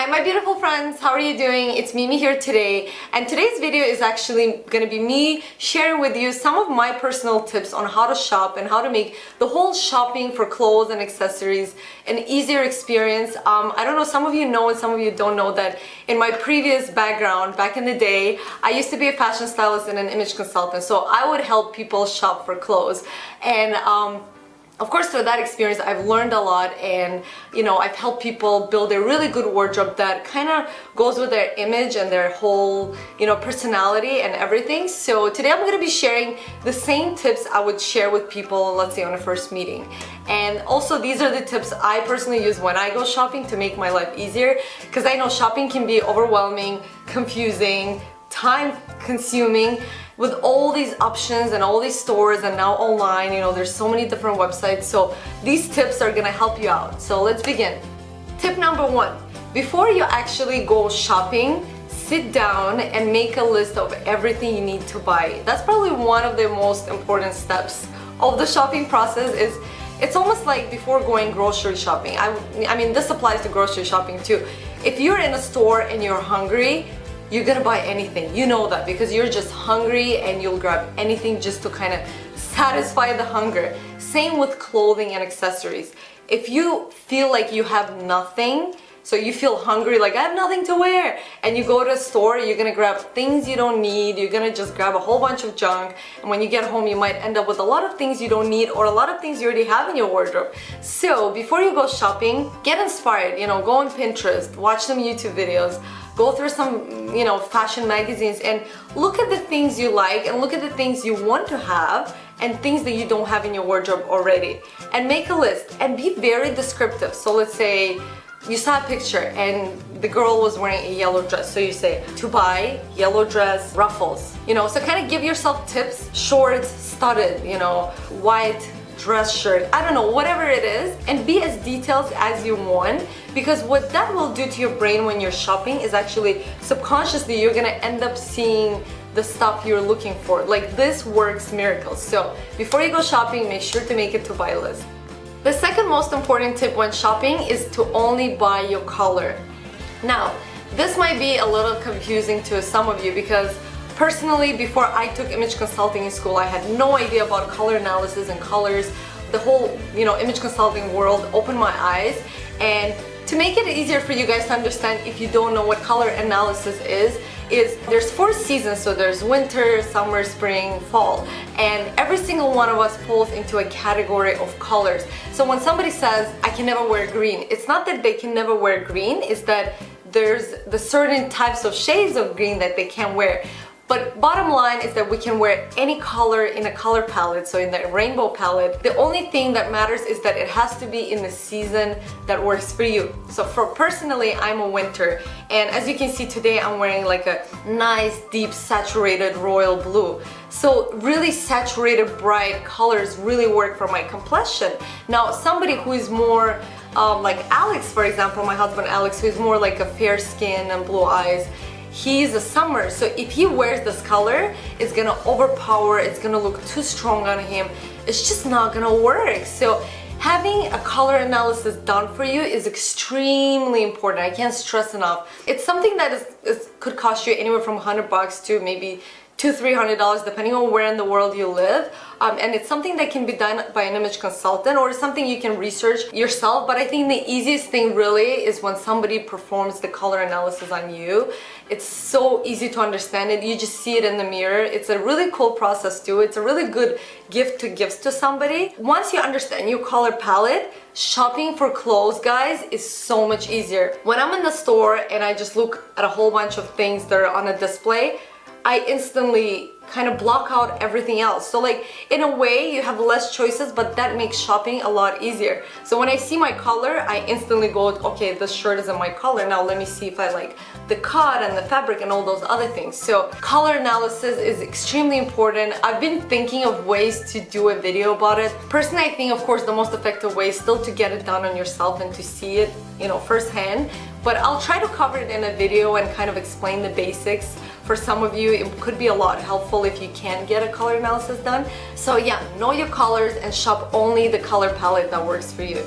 Hi my beautiful friends, how are you doing? It's Mimi here today, and today's video is actually going to be me sharing with you some of my personal tips on how to shop and how to make the whole shopping for clothes and accessories an easier experience. I don't know, some of you know and some of you don't know that in my previous background, back in the day, I used to be a fashion stylist and an image consultant, so I would help people shop for clothes. And of course, through that experience, I've learned a lot, and I've helped people build a really good wardrobe that kind of goes with their image and their whole, personality and everything. So today I'm going to be sharing the same tips I would share with people, let's say on a first meeting. And also these are the tips I personally use when I go shopping to make my life easier, because I know shopping can be overwhelming, confusing, time consuming. With all these options and all these stores and now online, there's so many different websites. So these tips are gonna help you out. So let's begin. Tip number one, before you actually go shopping, sit down and make a list of everything you need to buy. That's probably one of the most important steps of the shopping process. It's almost like before going grocery shopping. I mean, this applies to grocery shopping too. If you're in a store and you're hungry, you're gonna buy anything. You know that because you're just hungry and you'll grab anything just to kind of satisfy the hunger. Same with clothing and accessories. If you feel like you have nothing, so you feel hungry, like I have nothing to wear, and you go to a store, you're gonna grab things you don't need, you're gonna just grab a whole bunch of junk, and when you get home you might end up with a lot of things you don't need or a lot of things you already have in your wardrobe. So before you go shopping, get inspired, go on Pinterest, watch some YouTube videos, go through some, fashion magazines and look at the things you like and look at the things you want to have and things that you don't have in your wardrobe already. And make a list and be very descriptive. So let's say you saw a picture and the girl was wearing a yellow dress. So you say, to buy, yellow dress, ruffles. So kind of give yourself tips, shorts, studded, white, dress shirt, I don't know, whatever it is, and be as detailed as you want, because what that will do to your brain when you're shopping is actually subconsciously you're gonna end up seeing the stuff you're looking for. Like, this works miracles. So before you go shopping, make sure to make it to buy list. The second most important tip when shopping is to only buy your color. Now, this might be a little confusing to some of you because personally, before I took image consulting in school, I had no idea about color analysis and colors. The whole, image consulting world opened my eyes. And to make it easier for you guys to understand, if you don't know what color analysis is there's 4 seasons. So there's winter, summer, spring, fall. And every single one of us falls into a category of colors. So when somebody says, I can never wear green, it's not that they can never wear green, it's that there's the certain types of shades of green that they can't wear. But bottom line is that we can wear any color in a color palette, so in the rainbow palette. The only thing that matters is that it has to be in the season that works for you. So personally, I'm a winter, and as you can see today, I'm wearing like a nice, deep, saturated royal blue. So really saturated, bright colors really work for my complexion. Now, somebody who is more like Alex, for example, my husband Alex, who is more like a fair skin and blue eyes, he's a summer, so if he wears this color, it's gonna overpower, it's gonna look too strong on him, it's just not gonna work. So having a color analysis done for you is extremely important. I can't stress enough. It's something that could cost you anywhere from $100 to maybe $200-300 depending on where in the world you live, and it's something that can be done by an image consultant or something you can research yourself. But I think the easiest thing really is when somebody performs the color analysis on you. It's so easy to understand it. You just see it in the mirror. It's a really cool process too. It's a really good gift to give to somebody. Once you understand your color palette, shopping for clothes, guys, is so much easier. When I'm in the store and I just look at a whole bunch of things that are on a display, I instantly kind of block out everything else. So like, in a way, you have less choices, but that makes shopping a lot easier. So when I see my color, I instantly go, okay, this shirt is in my color. Now let me see if I like the cut and the fabric and all those other things. So color analysis is extremely important. I've been thinking of ways to do a video about it. Personally, I think, of course, the most effective way is still to get it done on yourself and to see it, firsthand. But I'll try to cover it in a video and kind of explain the basics. For some of you, it could be a lot helpful if you can get a color analysis done. So yeah, know your colors and shop only the color palette that works for you.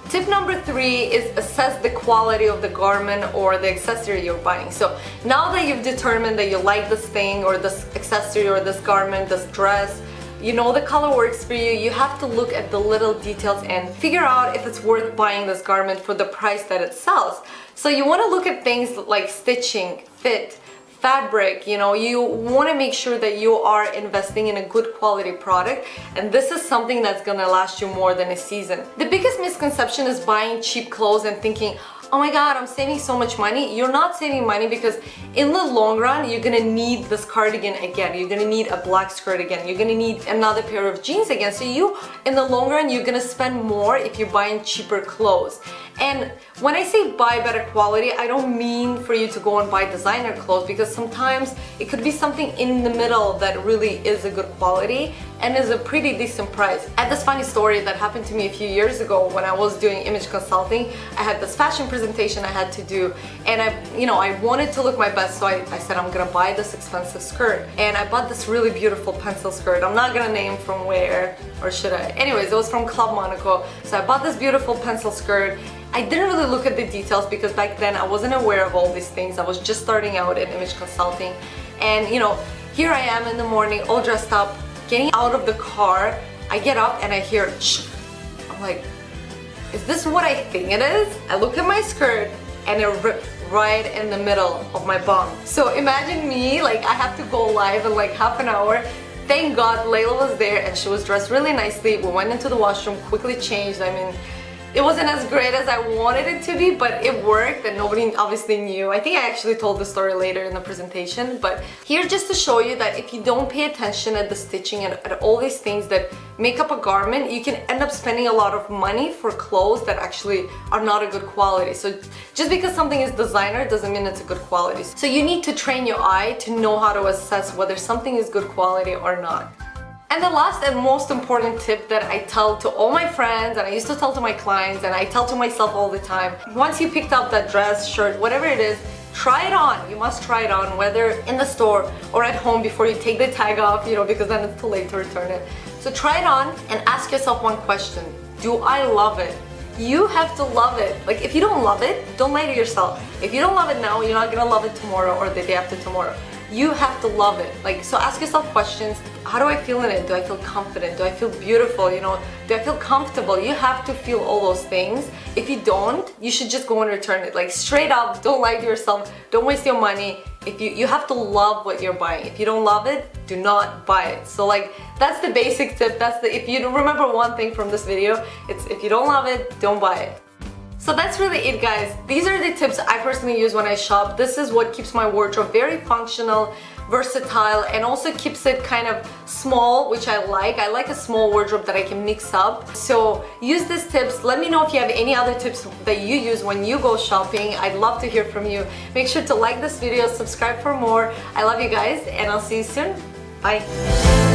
Tip number 3 is assess the quality of the garment or the accessory you're buying. So now that you've determined that you like this thing or this accessory or this garment, this dress, you know the color works for you, you have to look at the little details and figure out if it's worth buying this garment for the price that it sells. So you want to look at things like stitching, fit, fabric, you know, you want to make sure that you are investing in a good quality product, and this is something that's gonna last you more than a season. The biggest misconception is buying cheap clothes and thinking, oh my god, I'm saving so much money. You're not saving money, because in the long run, you're gonna need this cardigan again. You're gonna need a black skirt again. You're gonna need another pair of jeans again. So in the long run, you're gonna spend more if you're buying cheaper clothes. And when I say buy better quality, I don't mean for you to go and buy designer clothes, because sometimes it could be something in the middle that really is a good quality and is a pretty decent price. I had this funny story that happened to me a few years ago when I was doing image consulting. I had this fashion presentation I had to do, and I wanted to look my best, so I said I'm gonna buy this expensive skirt, and I bought this really beautiful pencil skirt. I'm not gonna name from where, or should I? Anyways, it was from Club Monaco. So I bought this beautiful pencil skirt. I didn't really look at the details because back then I wasn't aware of all these things. I was just starting out in image consulting, and here I am in the morning all dressed up, getting out of the car. I get up and I hear shh. I'm like, is this what I think it is? I look at my skirt and it ripped right in the middle of my bum. So imagine me, like I have to go live in like half an hour. Thank God Layla was there and she was dressed really nicely. We went into the washroom, quickly changed. I mean, it wasn't as great as I wanted it to be, but it worked and nobody obviously knew. I think I actually told the story later in the presentation, but here just to show you that if you don't pay attention at the stitching and at all these things that make up a garment, you can end up spending a lot of money for clothes that actually are not a good quality. So just because something is designer doesn't mean it's a good quality. So you need to train your eye to know how to assess whether something is good quality or not. And the last and most important tip that I tell to all my friends, and I used to tell to my clients, and I tell to myself all the time, once you picked up that dress, shirt, whatever it is, try it on. You must try it on, whether in the store or at home before you take the tag off, because then it's too late to return it. So try it on and ask yourself one question. Do I love it? You have to love it. Like, if you don't love it, don't lie to yourself. If you don't love it now, you're not gonna love it tomorrow or the day after tomorrow. You have to love it. Like, so ask yourself questions. How do I feel in it? Do I feel confident? Do I feel beautiful? Do I feel comfortable? You have to feel all those things. If you don't, you should just go and return it. Like, straight up, don't lie to yourself. Don't waste your money. If you have to love what you're buying. If you don't love it, do not buy it. So like, that's the basic tip. If you remember one thing from this video, it's if you don't love it, don't buy it. So that's really it, guys. These are the tips I personally use when I shop. This is what keeps my wardrobe very functional, versatile, and also keeps it kind of small, which I like. I like a small wardrobe that I can mix up. So use these tips. Let me know if you have any other tips that you use when you go shopping. I'd love to hear from you. Make sure to like this video, subscribe for more. I love you guys, and I'll see you soon. Bye.